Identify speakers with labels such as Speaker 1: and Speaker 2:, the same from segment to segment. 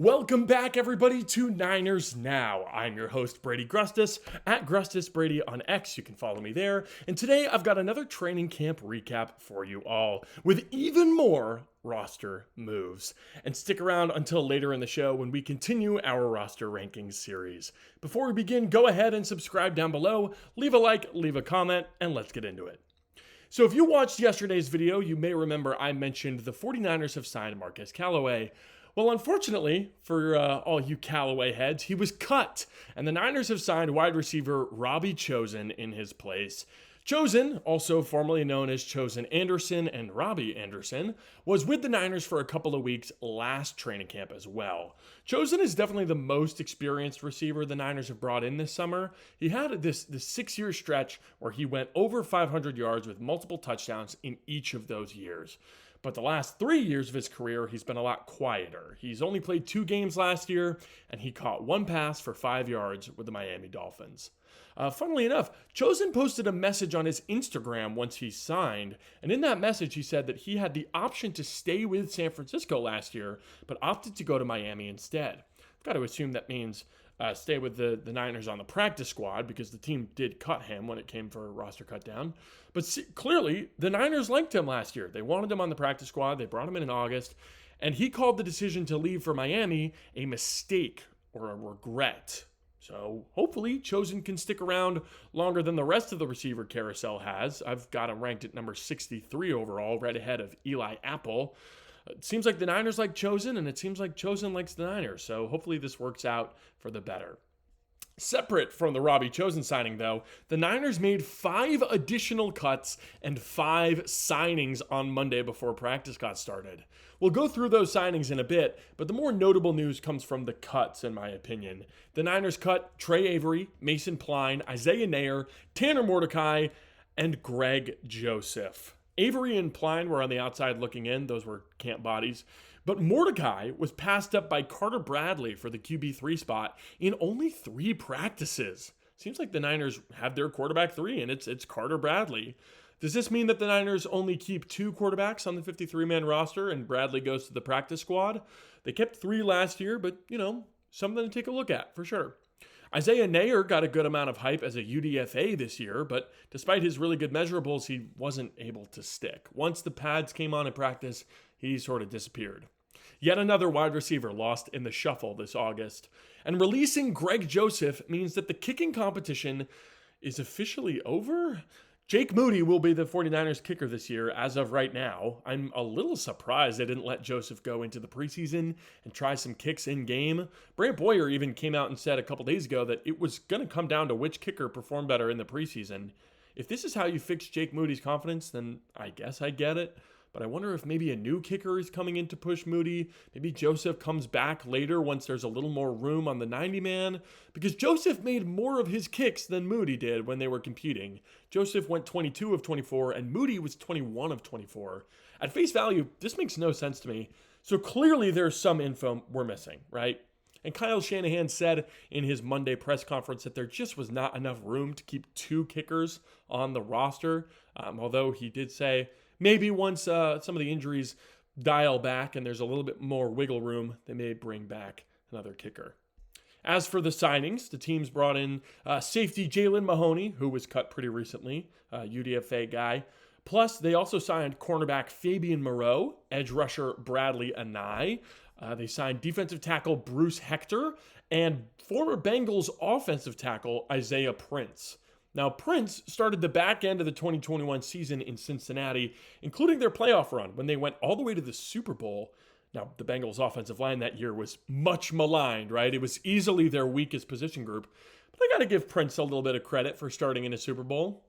Speaker 1: Welcome back, everybody, to Niners Now. I'm your host, Brady Grustas, at GrustasBrady on X. You can follow me there. And today, I've got another training camp recap for you all, with even more roster moves. And stick around until later in the show when we continue our roster rankings series. Before we begin, go ahead and subscribe down below, leave a like, leave a comment, and let's get into it. So if you watched yesterday's video, you may remember I mentioned the 49ers have signed Marquez Callaway. Well, unfortunately for all you Callaway heads, he was cut, and the Niners have signed wide receiver Robbie Chosen in his place. Chosen, also formerly known as Chosen Anderson and Robbie Anderson, was with the Niners for a couple of weeks last training camp as well. Chosen is definitely the most experienced receiver the Niners have brought in this summer. He had this 6-year stretch where he went over 500 yards with multiple touchdowns in each of those years. But the last 3 years of his career, he's been a lot quieter. He's only played 2 games last year, and he caught 1 pass for 5 yards with the Miami Dolphins. Funnily enough, Chosen posted a message on his Instagram once he signed, and in that message he said that he had the option to stay with San Francisco last year, but opted to go to Miami instead. I've got to assume that means stay with the Niners on the practice squad, because the team did cut him when it came for a roster cut down. But clearly, the Niners liked him last year. They wanted him on the practice squad. They brought him in August, and he called the decision to leave for Miami a mistake or a regret. So hopefully Chosen can stick around longer than the rest of the receiver carousel has. I've got him ranked at number 63 overall, right ahead of Eli Apple. It seems like the Niners like Chosen, and it seems like Chosen likes the Niners, so hopefully this works out for the better. Separate from the Robbie Chosen signing, though, the Niners made 5 additional cuts and 5 signings on Monday before practice got started. We'll go through those signings in a bit, but the more notable news comes from the cuts, in my opinion. The Niners cut Trey Avery, Mason Pline, Isaiah Nair, Tanner Mordecai, and Greg Joseph. Avery and Pline were on the outside looking in. Those were camp bodies. But Mordecai was passed up by Carter Bradley for the QB3 spot in only 3 practices. Seems like the Niners have their quarterback 3, and it's Carter Bradley. Does this mean that the Niners only keep 2 quarterbacks on the 53-man roster and Bradley goes to the practice squad? They kept 3 last year, but, something to take a look at for sure. Isaiah Nair got a good amount of hype as a UDFA this year, but despite his really good measurables, he wasn't able to stick. Once the pads came on in practice, he sort of disappeared. Yet another wide receiver lost in the shuffle this August. And releasing Greg Joseph means that the kicking competition is officially over? Jake Moody will be the 49ers kicker this year as of right now. I'm a little surprised they didn't let Joseph go into the preseason and try some kicks in game. Brant Boyer even came out and said a couple days ago that it was going to come down to which kicker performed better in the preseason. If this is how you fix Jake Moody's confidence, then I guess I get it. But I wonder if maybe a new kicker is coming in to push Moody. Maybe Joseph comes back later once there's a little more room on the 90-man. Because Joseph made more of his kicks than Moody did when they were competing. Joseph went 22 of 24, and Moody was 21 of 24. At face value, this makes no sense to me. So clearly there's some info we're missing, right? And Kyle Shanahan said in his Monday press conference that there just was not enough room to keep 2 kickers on the roster. Although he did say maybe once some of the injuries dial back and there's a little bit more wiggle room, they may bring back another kicker. As for the signings, the teams brought in safety Jalen Mahoney, who was cut pretty recently, UDFA guy. Plus, they also signed cornerback Fabian Moreau, edge rusher Bradley Anai. They signed defensive tackle Bruce Hector and former Bengals offensive tackle Isaiah Prince. Now, Prince started the back end of the 2021 season in Cincinnati, including their playoff run when they went all the way to the Super Bowl. Now, the Bengals offensive line that year was much maligned, right? It was easily their weakest position group. But I got to give Prince a little bit of credit for starting in a Super Bowl.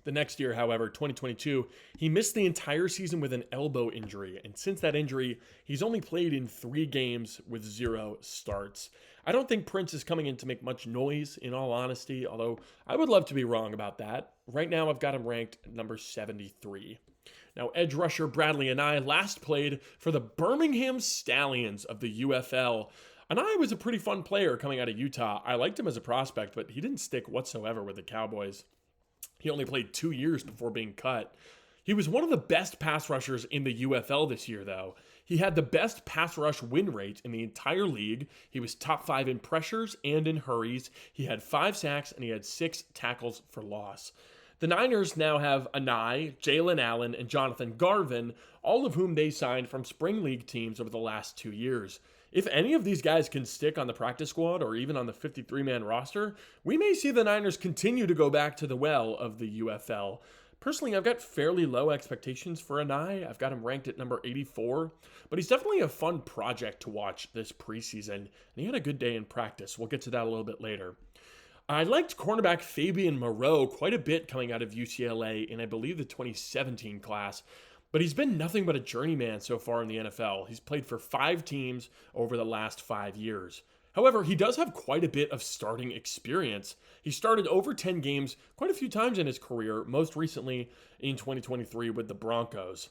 Speaker 1: The next year, however, 2022, he missed the entire season with an elbow injury. And since that injury, he's only played in 3 games with 0 starts. I don't think Prince is coming in to make much noise, in all honesty, although I would love to be wrong about that. Right now, I've got him ranked at number 73. Now, edge rusher Bradley Anai last played for the Birmingham Stallions of the UFL. Anai was a pretty fun player coming out of Utah. I liked him as a prospect, but he didn't stick whatsoever with the Cowboys. He only played 2 years before being cut. He was one of the best pass rushers in the UFL this year, though. He had the best pass rush win rate in the entire league. He was top 5 in pressures and in hurries. He had 5 sacks and he had 6 tackles for loss. The Niners now have Anai, Jalen Allen, and Jonathan Garvin, all of whom they signed from spring league teams over the last 2 years. If any of these guys can stick on the practice squad or even on the 53-man roster, we may see the Niners continue to go back to the well of the UFL. Personally, I've got fairly low expectations for Anai. I've got him ranked at number 84, but he's definitely a fun project to watch this preseason, and he had a good day in practice. We'll get to that a little bit later. I liked cornerback Fabian Moreau quite a bit coming out of UCLA in, I believe, the 2017 class, but he's been nothing but a journeyman so far in the NFL. He's played for 5 teams over the last 5 years. However, he does have quite a bit of starting experience. He started over 10 games quite a few times in his career, most recently in 2023 with the Broncos.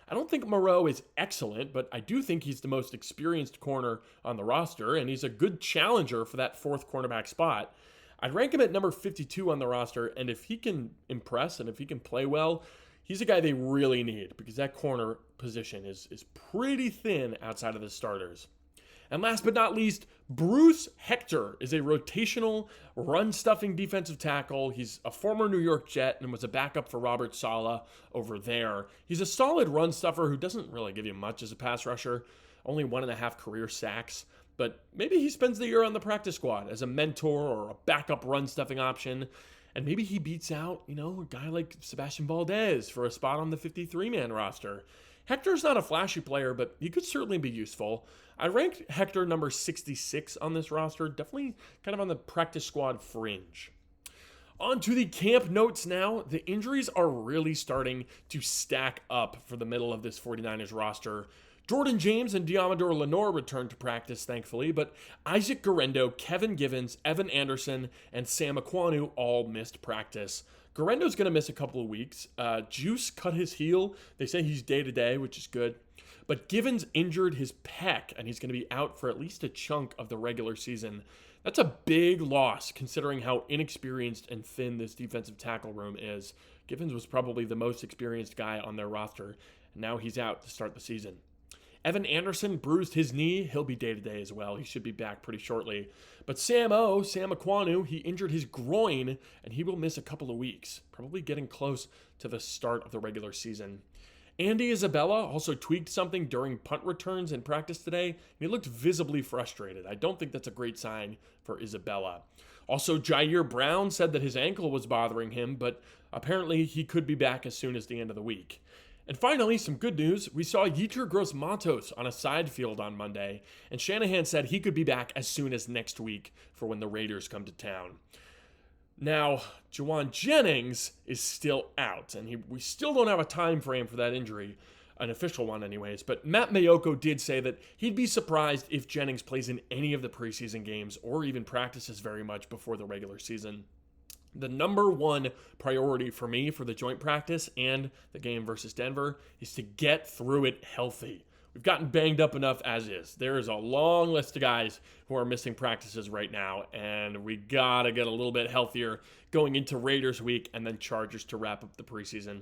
Speaker 1: I don't think Moreau is excellent, but I do think he's the most experienced corner on the roster, and he's a good challenger for that 4th cornerback spot. I'd rank him at number 52 on the roster, and if he can impress and if he can play well, he's a guy they really need because that corner position is pretty thin outside of the starters. And last but not least, Bruce Hector is a rotational, run-stuffing defensive tackle. He's a former New York Jet and was a backup for Robert Saleh over there. He's a solid run-stuffer who doesn't really give you much as a pass rusher, only 1.5 career sacks. But maybe he spends the year on the practice squad as a mentor or a backup run-stuffing option. And maybe he beats out, a guy like Sebastian Valdez for a spot on the 53-man roster. Hector's not a flashy player, but he could certainly be useful. I ranked Hector number 66 on this roster, definitely kind of on the practice squad fringe. On to the camp notes now. The injuries are really starting to stack up for the middle of this 49ers roster. Jordan James and Diamador Lenore returned to practice, thankfully, but Isaac Guerendo, Kevin Givens, Evan Anderson, and Sam Aquanu all missed practice. Guerendo's going to miss a couple of weeks. Juice cut his heel. They say he's day-to-day, which is good. But Givens injured his pec, and he's going to be out for at least a chunk of the regular season. That's a big loss, considering how inexperienced and thin this defensive tackle room is. Givens was probably the most experienced guy on their roster, and now he's out to start the season. Evan Anderson bruised his knee. He'll be day-to-day as well. He should be back pretty shortly. But Sam Aquanu, he injured his groin, and he will miss a couple of weeks, probably getting close to the start of the regular season. Andy Isabella also tweaked something during punt returns in practice today, and he looked visibly frustrated. I don't think that's a great sign for Isabella. Also, Jair Brown said that his ankle was bothering him, but apparently he could be back as soon as the end of the week. And finally, some good news. We saw Yetur Gross-Matos on a side field on Monday, and Shanahan said he could be back as soon as next week for when the Raiders come to town. Now, Juwan Jennings is still out, and we still don't have a time frame for that injury, an official one anyways, but Matt Mayoko did say that he'd be surprised if Jennings plays in any of the preseason games or even practices very much before the regular season. The number one priority for me for the joint practice and the game versus Denver is to get through it healthy. We've gotten banged up enough as is. There is a long list of guys who are missing practices right now, and we gotta get a little bit healthier going into Raiders week and then Chargers to wrap up the preseason.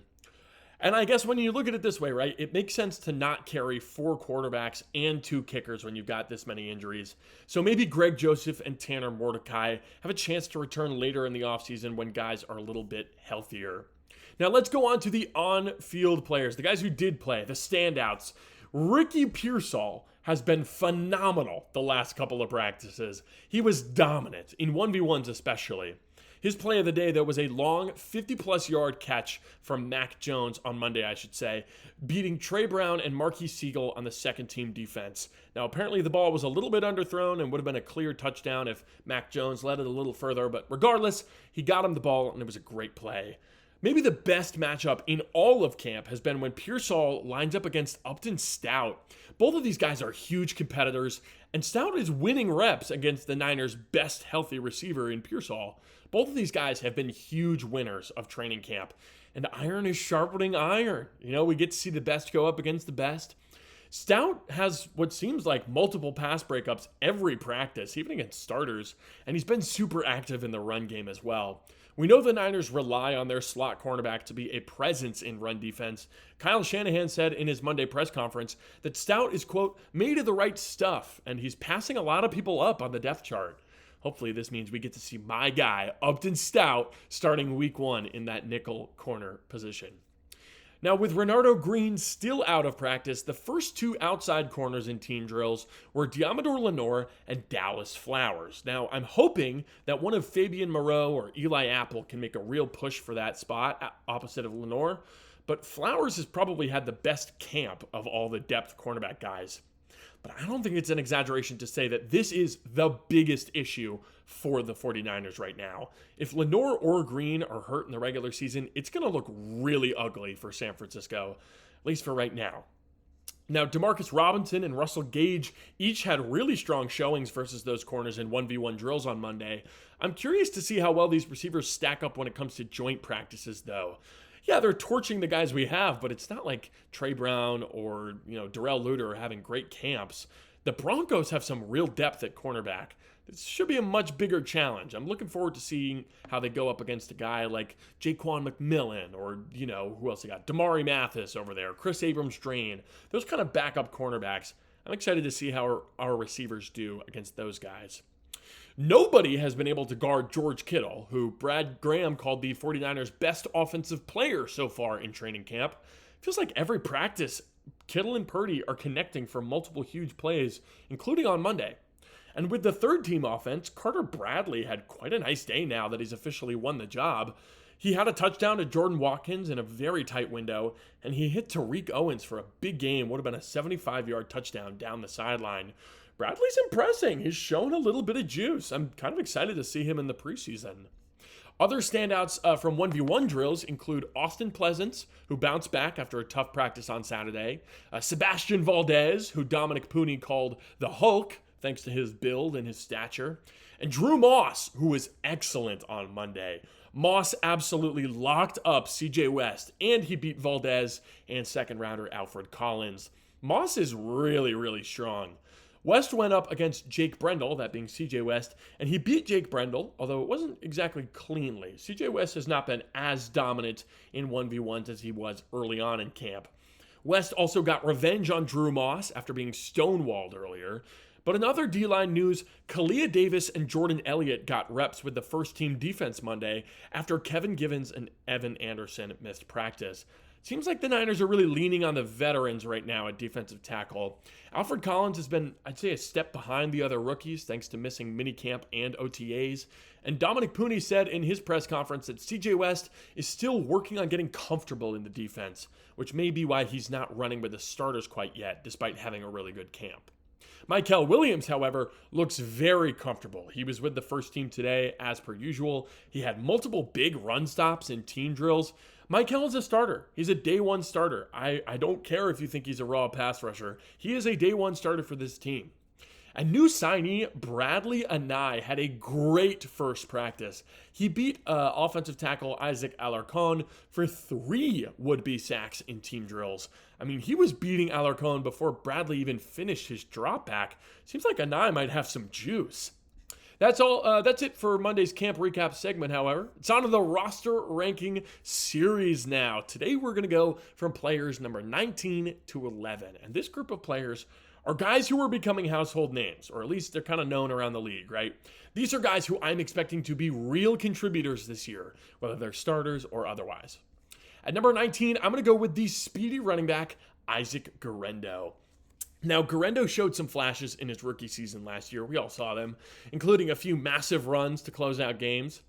Speaker 1: And I guess when you look at it this way, right, it makes sense to not carry 4 quarterbacks and 2 kickers when you've got this many injuries. So maybe Greg Joseph and Tanner Mordecai have a chance to return later in the offseason when guys are a little bit healthier. Now let's go on to the on-field players, the guys who did play, the standouts. Ricky Pearsall has been phenomenal the last couple of practices. He was dominant, in 1v1s especially. His play of the day, though, was a long 50-plus yard catch from Mac Jones on Monday, I should say, beating Trey Brown and Marquise Siegel on the second-team defense. Now, apparently the ball was a little bit underthrown and would have been a clear touchdown if Mac Jones led it a little further, but regardless, he got him the ball, and it was a great play. Maybe the best matchup in all of camp has been when Pearsall lines up against Upton Stout. Both of these guys are huge competitors, and Stout is winning reps against the Niners' best healthy receiver in Pearsall. Both of these guys have been huge winners of training camp, and iron is sharpening iron. We get to see the best go up against the best. Stout has what seems like multiple pass breakups every practice, even against starters, and he's been super active in the run game as well. We know the Niners rely on their slot cornerback to be a presence in run defense. Kyle Shanahan said in his Monday press conference that Stout is, quote, made of the right stuff, and he's passing a lot of people up on the depth chart. Hopefully this means we get to see my guy, Upton Stout, starting week 1 in that nickel corner position. Now, with Renardo Green still out of practice, the first 2 outside corners in team drills were Diamador Lenore and Dallas Flowers. Now, I'm hoping that one of Fabian Moreau or Eli Apple can make a real push for that spot opposite of Lenore, but Flowers has probably had the best camp of all the depth cornerback guys. But I don't think it's an exaggeration to say that this is the biggest issue for the 49ers right now. If Lenore or Green are hurt in the regular season, it's going to look really ugly for San Francisco, at least for right now. Now, Demarcus Robinson and Russell Gage each had really strong showings versus those corners in 1v1 drills on Monday. I'm curious to see how well these receivers stack up when it comes to joint practices, though. Yeah, they're torching the guys we have, but it's not like Trey Brown or, Darrell Luter are having great camps. The Broncos have some real depth at cornerback. This should be a much bigger challenge. I'm looking forward to seeing how they go up against a guy like Jaquan McMillan or, who else they got? Damari Mathis over there, Chris Abrams-Drain. Those kind of backup cornerbacks. I'm excited to see how our receivers do against those guys. Nobody has been able to guard George Kittle, who Brad Graham called the 49ers' best offensive player so far in training camp. Feels like every practice, Kittle and Purdy are connecting for multiple huge plays, including on Monday. And with the third team offense, Carter Bradley had quite a nice day now that he's officially won the job. He had a touchdown to Jordan Watkins in a very tight window, and he hit Tariq Owens for a big game, would have been a 75-yard touchdown down the sideline. Bradley's impressing. He's shown a little bit of juice. I'm kind of excited to see him in the preseason. Other standouts from 1v1 drills include Austin Pleasance, who bounced back after a tough practice on Saturday, Sebastian Valdez, who Dominic Pooney called the Hulk, thanks to his build and his stature, and Drew Moss, who was excellent on Monday. Moss absolutely locked up CJ West, and he beat Valdez and second-rounder Alfred Collins. Moss is really, really strong. West went up against Jake Brendel, that being CJ West, and he beat Jake Brendel, although it wasn't exactly cleanly. CJ West has not been as dominant in 1v1s as he was early on in camp. West also got revenge on Drew Moss after being stonewalled earlier. But in other D-line news, Kalia Davis and Jordan Elliott got reps with the first-team defense Monday after Kevin Givens and Evan Anderson missed practice. Seems like the Niners are really leaning on the veterans right now at defensive tackle. Alfred Collins has been, I'd say, a step behind the other rookies thanks to missing minicamp and OTAs. And Dominic Pooney said in his press conference that CJ West is still working on getting comfortable in the defense, which may be why he's not running with the starters quite yet, despite having a really good camp. Michael Williams, however, looks very comfortable. He was with the first team today, as per usual. He had multiple big run stops in team drills. Michael is a starter. He's a day one starter. I don't care if you think he's a raw pass rusher. He is a day one starter for this team. A new signee, Bradley Anai, had a great first practice. He beat offensive tackle Isaac Alarcon for 3 would-be sacks in team drills. I mean, he was beating Alarcon before Bradley even finished his drop back. Seems like Anai might have some juice. That's all. That's it for Monday's camp recap segment, however. It's on to the roster ranking series now. Today we're going to go from players number 19 to 11. And this group of players are guys who are becoming household names, or at league they're kind of known around the league, right? These are guys who I'm expecting to be real contributors this year, whether they're starters or otherwise. At number 19, I'm going to go with the speedy running back, Isaac Guerendo. Now, Guerendo showed some flashes in his rookie season last year. We all saw them, including a few massive runs to close out games.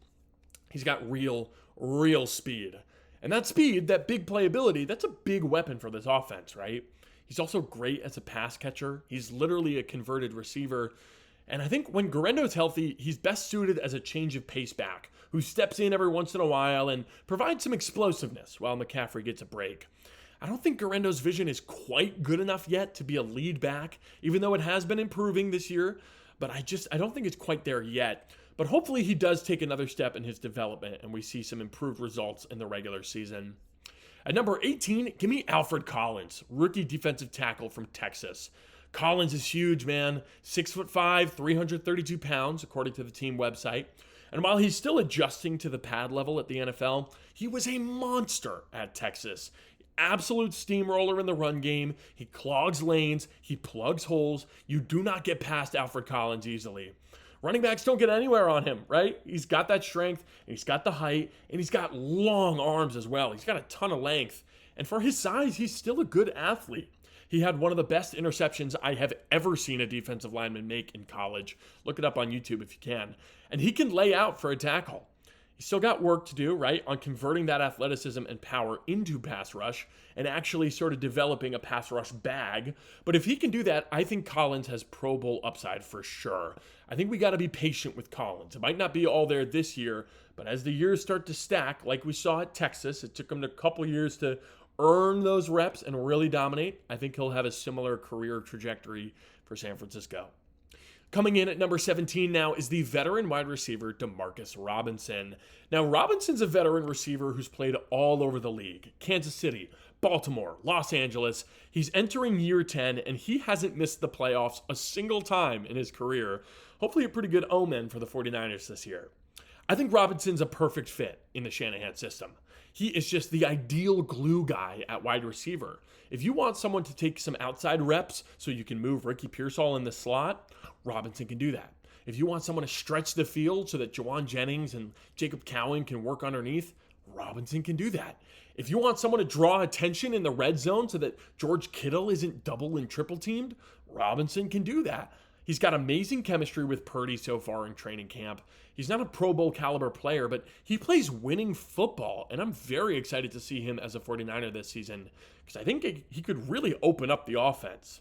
Speaker 1: He's got real speed. And that speed, that big playability, that's a big weapon for this offense, right? He's also great as a pass catcher. He's literally a converted receiver. And I think when Guerendo's healthy, he's best suited as a change of pace back who steps in every once in a while and provides some explosiveness while McCaffrey gets a break. I don't think Guerendo's vision is quite good enough yet to be a lead back, even though it has been improving this year. But I don't think it's quite there yet. But hopefully he does take another step in his development and we see some improved results in the regular season. At number 18, give me Alfred Collins, rookie defensive tackle from Texas. Collins is huge, man. 6'5", 332 pounds, according to the team website. And while he's still adjusting to the pad level at the NFL, he was a monster at Texas. Absolute steamroller in the run game. He clogs lanes. He plugs holes. You do not get past Alfred Collins easily. Running backs don't get anywhere on him, right? He's got that strength, and he's got the height, and he's got long arms as well. He's got a ton of length. And for his size, he's still a good athlete. He had one of the best interceptions I have ever seen a defensive lineman make in college. Look it up on YouTube if you can. And he can lay out for a tackle. He's still got work to do, right, on converting that athleticism and power into pass rush and actually sort of developing a pass rush bag. But if he can do that, I think Collins has Pro Bowl upside for sure. I think we got to be patient with Collins. It might not be all there this year, but as the years start to stack, like we saw at Texas, it took him a couple years to earn those reps and really dominate. I think he'll have a similar career trajectory for San Francisco. Coming in at number 17 now is the veteran wide receiver, Demarcus Robinson. Now, Robinson's a veteran receiver who's played all over the league. Kansas City, Baltimore, Los Angeles. He's entering year 10, and he hasn't missed the playoffs a single time in his career. Hopefully a pretty good omen for the 49ers this year. I think Robinson's a perfect fit in the Shanahan system. He is just the ideal glue guy at wide receiver. If you want someone to take some outside reps so you can move Ricky Pearsall in the slot, Robinson can do that. If you want someone to stretch the field so that Jawan Jennings and Jacob Cowan can work underneath, Robinson can do that. If you want someone to draw attention in the red zone so that George Kittle isn't double and triple teamed, Robinson can do that. He's got amazing chemistry with Purdy so far in training camp. He's not a Pro Bowl caliber player, but he plays winning football, and I'm very excited to see him as a 49er this season because I think he could really open up the offense.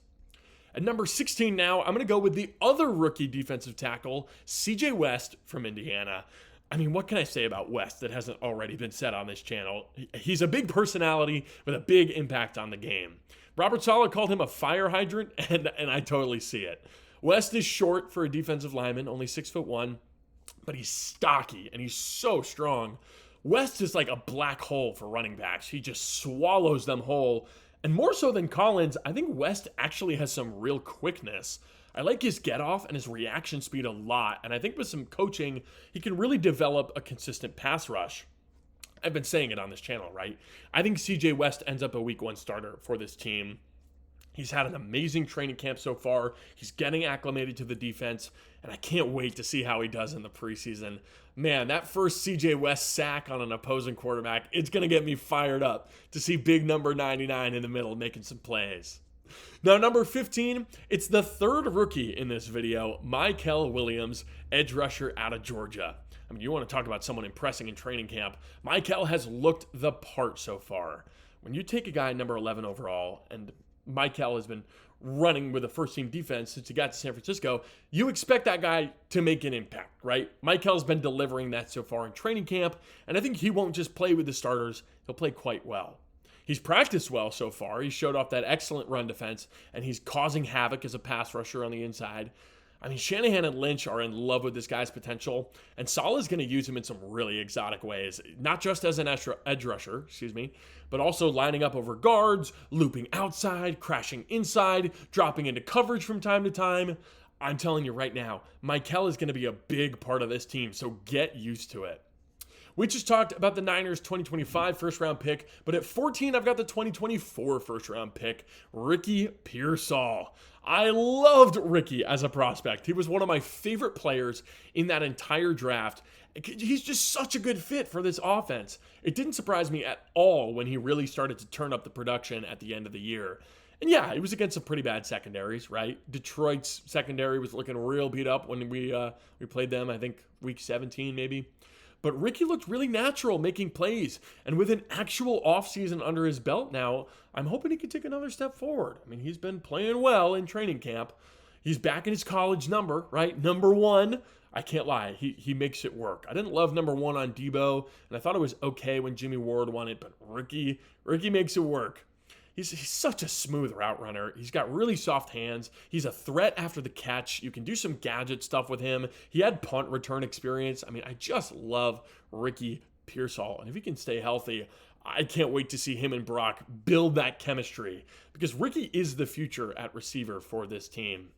Speaker 1: At number 16 now, I'm going to go with the other rookie defensive tackle, CJ West from Indiana. I mean, what can I say about West that hasn't already been said on this channel? He's a big personality with a big impact on the game. Robert Saleh called him a fire hydrant, and I totally see it. West is short for a defensive lineman, only 6'1", but he's stocky and he's so strong. West is like a black hole for running backs. He just swallows them whole. And more so than Collins, I think West actually has some real quickness. I like his get off and his reaction speed a lot, and I think with some coaching, he can really develop a consistent pass rush. I've been saying it on this channel, right? I think CJ West ends up a week 1 starter for this team. He's had an amazing training camp so far. He's getting acclimated to the defense, and I can't wait to see how he does in the preseason. Man, that first CJ West sack on an opposing quarterback, it's going to get me fired up to see big number 99 in the middle making some plays. Now, number 15, it's the third rookie in this video, Michael Williams, edge rusher out of Georgia. I mean, you want to talk about someone impressing in training camp. Michael has looked the part so far. When you take a guy number 11 overall, and Michael has been running with a first-team defense since he got to San Francisco, you expect that guy to make an impact, right? Michael's been delivering that so far in training camp, and I think he won't just play with the starters, he'll play quite well. He's practiced well so far. He showed off that excellent run defense, and he's causing havoc as a pass rusher on the inside. I mean, Shanahan and Lynch are in love with this guy's potential, and Saleh's going to use him in some really exotic ways, not just as an edge rusher, but also lining up over guards, looping outside, crashing inside, dropping into coverage from time to time. I'm telling you right now, Michael is going to be a big part of this team, so get used to it. We just talked about the Niners 2025 first-round pick, but at 14, I've got the 2024 first-round pick, Ricky Pearsall. I loved Ricky as a prospect. He was one of my favorite players in that entire draft. He's just such a good fit for this offense. It didn't surprise me at all when he really started to turn up the production at the end of the year. And yeah, it was against some pretty bad secondaries, right? Detroit's secondary was looking real beat up when we played them, I think week 17 maybe. But Ricky looked really natural making plays. And with an actual offseason under his belt now, I'm hoping he can take another step forward. I mean, he's been playing well in training camp. He's back in his college number, right? Number 1. I can't lie. He makes it work. I didn't love number 1 on Debo, and I thought it was okay when Jimmy Ward won it, but Ricky makes it work. He's such a smooth route runner. He's got really soft hands. He's a threat after the catch. You can do some gadget stuff with him. He had punt return experience. I mean, I just love Ricky Pearsall. And if he can stay healthy, I can't wait to see him and Brock build that chemistry because Ricky is the future at receiver for this team.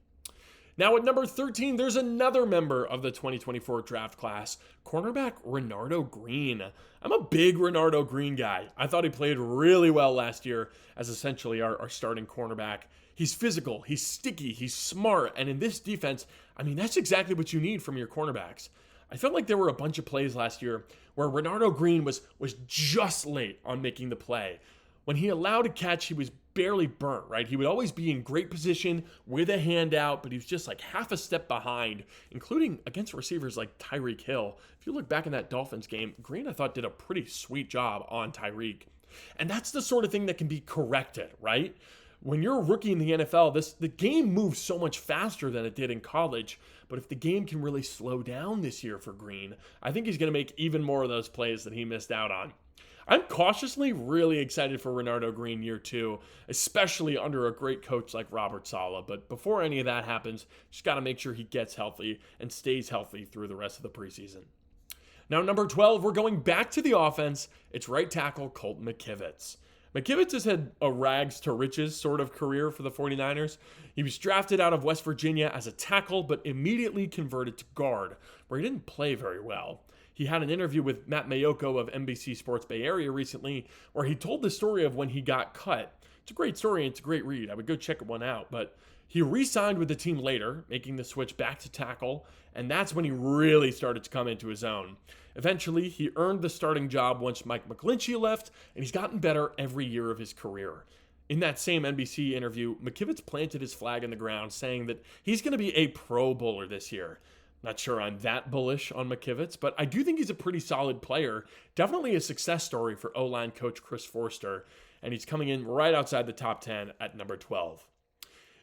Speaker 1: Now at number 13, there's another member of the 2024 draft class, cornerback Renardo Green. I'm a big Renardo Green guy. I thought he played really well last year as essentially our starting cornerback. He's physical, he's sticky, he's smart, and in this defense, I mean, that's exactly what you need from your cornerbacks. I felt like there were a bunch of plays last year where Renardo Green was just late on making the play. When he allowed a catch, he was barely burnt, right? He would always be in great position with a hand out, but he was just like half a step behind, including against receivers like Tyreek Hill. If you look back in that Dolphins game, Green, I thought, did a pretty sweet job on Tyreek. And that's the sort of thing that can be corrected, right? When you're a rookie in the NFL, the game moves so much faster than it did in college. But if the game can really slow down this year for Green, I think he's going to make even more of those plays that he missed out on. I'm cautiously really excited for Renardo Green year 2, especially under a great coach like Robert Saleh. But before any of that happens, just got to make sure he gets healthy and stays healthy through the rest of the preseason. Now, number 12, we're going back to the offense. It's right tackle Colton McKivitz. McKivitz has had a rags to riches sort of career for the 49ers. He was drafted out of West Virginia as a tackle, but immediately converted to guard, where he didn't play very well. He had an interview with Matt Mayoko of NBC Sports Bay Area recently, where he told the story of when he got cut. It's a great story and it's a great read. I would go check one out, but he re-signed with the team later, making the switch back to tackle, and that's when he really started to come into his own. Eventually, he earned the starting job once Mike McGlinchey left, and he's gotten better every year of his career. In that same NBC interview, McKivitz planted his flag in the ground, saying that he's going to be a Pro Bowler this year. Not sure I'm that bullish on McKivitz, but I do think he's a pretty solid player. Definitely a success story for O-line coach Chris Forster, and he's coming in right outside the top 10 at number 12.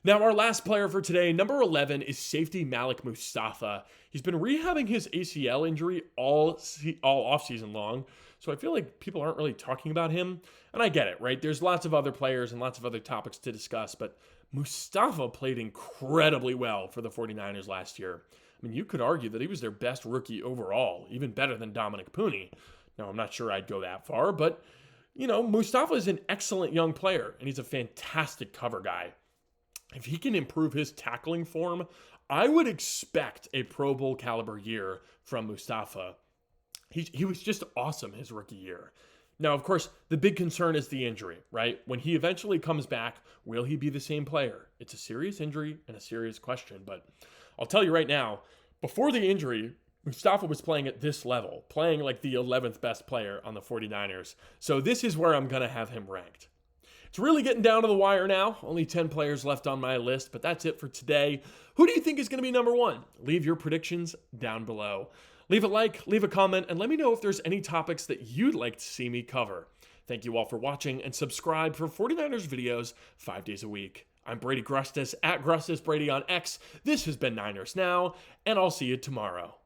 Speaker 1: Now, our last player for today, number 11, is safety Malik Mustafa. He's been rehabbing his ACL injury all offseason long, so I feel like people aren't really talking about him. And I get it, right? There's lots of other players and lots of other topics to discuss, but Mustafa played incredibly well for the 49ers last year. I mean, you could argue that he was their best rookie overall, even better than Dominic Pooney. Now, I'm not sure I'd go that far, but, Mustafa is an excellent young player, and he's a fantastic cover guy. If he can improve his tackling form, I would expect a Pro Bowl caliber year from Mustafa. He was just awesome his rookie year. Now, of course, the big concern is the injury, right? When he eventually comes back, will he be the same player? It's a serious injury and a serious question, but I'll tell you right now, before the injury, Mustafa was playing at this level, playing like the 11th best player on the 49ers. So this is where I'm going to have him ranked. It's really getting down to the wire now. Only 10 players left on my list, but that's it for today. Who do you think is going to be number 1? Leave your predictions down below. Leave a like, leave a comment, and let me know if there's any topics that you'd like to see me cover. Thank you all for watching, and subscribe for 49ers videos 5 days a week. I'm Brady Grustas at Grustas Brady on X. This has been Niners Now, and I'll see you tomorrow.